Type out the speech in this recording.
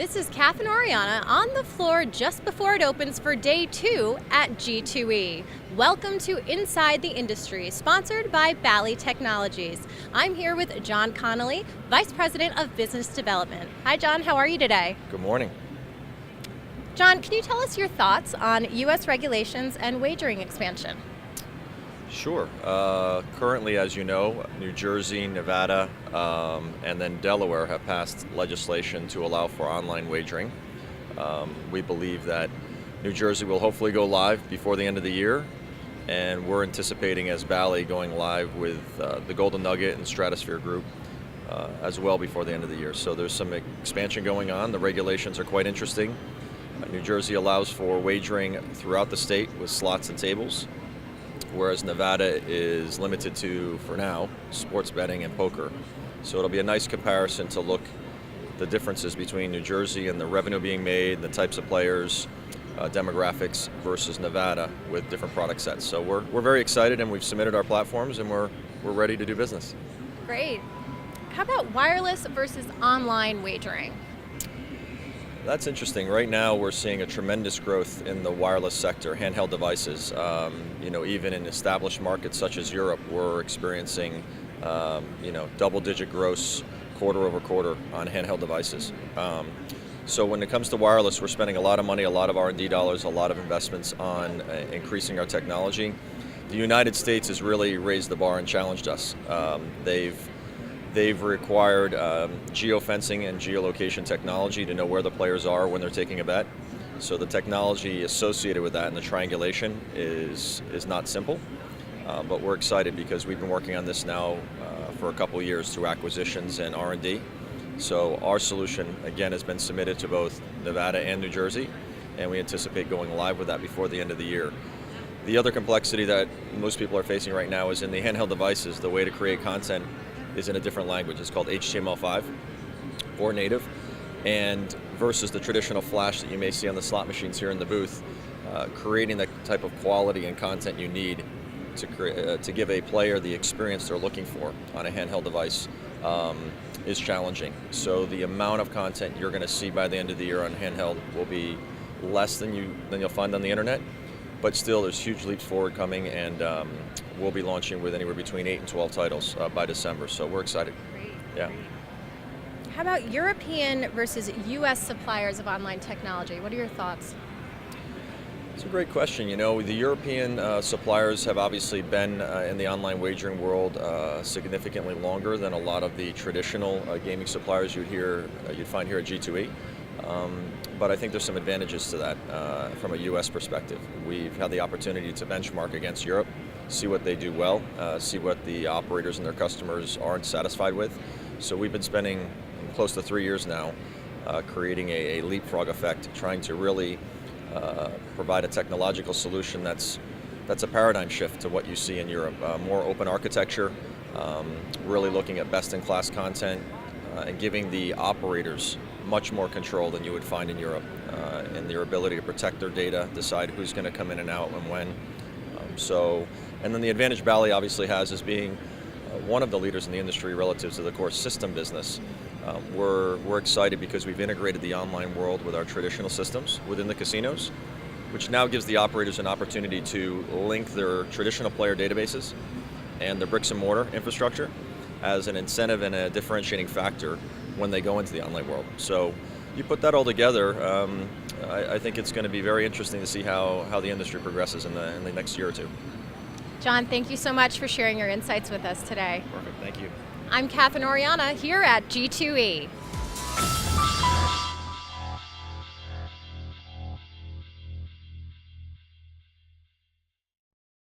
This is Kath and Oriana on the floor just before it opens for day 2 at G2E. Welcome to Inside the Industry, sponsored by Bally Technologies. I'm here with John Connelly, Vice President of Business Development. Hi John, how are you today? Good morning. John, can you tell us your thoughts on U.S. regulations and wagering expansion? Sure. Currently, as you know, New Jersey, Nevada, and then Delaware have passed legislation to allow for online wagering. We believe that New Jersey will hopefully go live before the end of the year, and we're anticipating as Bally going live with the Golden Nugget and Stratosphere Group as well before the end of the year. So there's some expansion going on. The regulations are quite interesting. New Jersey allows for wagering throughout the state with slots and tables, whereas Nevada is limited to, for now, sports betting and poker. So it'll be a nice comparison to look the differences between New Jersey and the revenue being made, the types of players, demographics versus Nevada with different product sets. So we're very excited, and we've submitted our platforms, and we're ready to do business. Great. How about wireless versus online wagering? That's interesting. Right now, we're seeing a tremendous growth in the wireless sector, handheld devices. Even in established markets such as Europe, we're experiencing, double-digit gross quarter over quarter on handheld devices. So when it comes to wireless, we're spending a lot of money, a lot of R&D dollars, a lot of investments on increasing our technology. The United States has really raised the bar and challenged us. They've required geofencing and geolocation technology to know where the players are when they're taking a bet. So the technology associated with that and the triangulation is not simple. But we're excited because we've been working on this now for a couple of years through acquisitions and R&D. So our solution, again, has been submitted to both Nevada and New Jersey, and we anticipate going live with that before the end of the year. The other complexity that most people are facing right now is in the handheld devices. The way to create content is in a different language. It's called HTML5 or native, and versus the traditional flash that you may see on the slot machines here in the booth, creating the type of quality and content you need to give a player the experience they're looking for on a handheld device is challenging. So the amount of content you're going to see by the end of the year on handheld will be less than you'll find on the internet, but still there's huge leaps forward coming, and we'll be launching with anywhere between 8 and 12 titles by December, so we're excited. Great. Yeah. Great. How about European versus U.S. suppliers of online technology? What are your thoughts? It's a great question. The European suppliers have obviously been in the online wagering world significantly longer than a lot of the traditional gaming suppliers you'd find here at G2E. But I think there's some advantages to that from a U.S. perspective. We've had the opportunity to benchmark against Europe, see what they do well, see what the operators and their customers aren't satisfied with. So we've been spending close to 3 years now creating a leapfrog effect, trying to really provide a technological solution that's a paradigm shift to what you see in Europe. More open architecture, really looking at best-in-class content, and giving the operators much more control than you would find in Europe, and their ability to protect their data, decide who's going to come in and out and when. And then the advantage Bally obviously has is being one of the leaders in the industry relative to the core system business. We're excited because we've integrated the online world with our traditional systems within the casinos, which now gives the operators an opportunity to link their traditional player databases and their bricks and mortar infrastructure as an incentive and a differentiating factor when they go into the online world. So you put that all together, I think it's going to be very interesting to see how the industry progresses in the next year or two. John, thank you so much for sharing your insights with us today. Perfect, thank you. I'm Kath and Oriana here at G2E.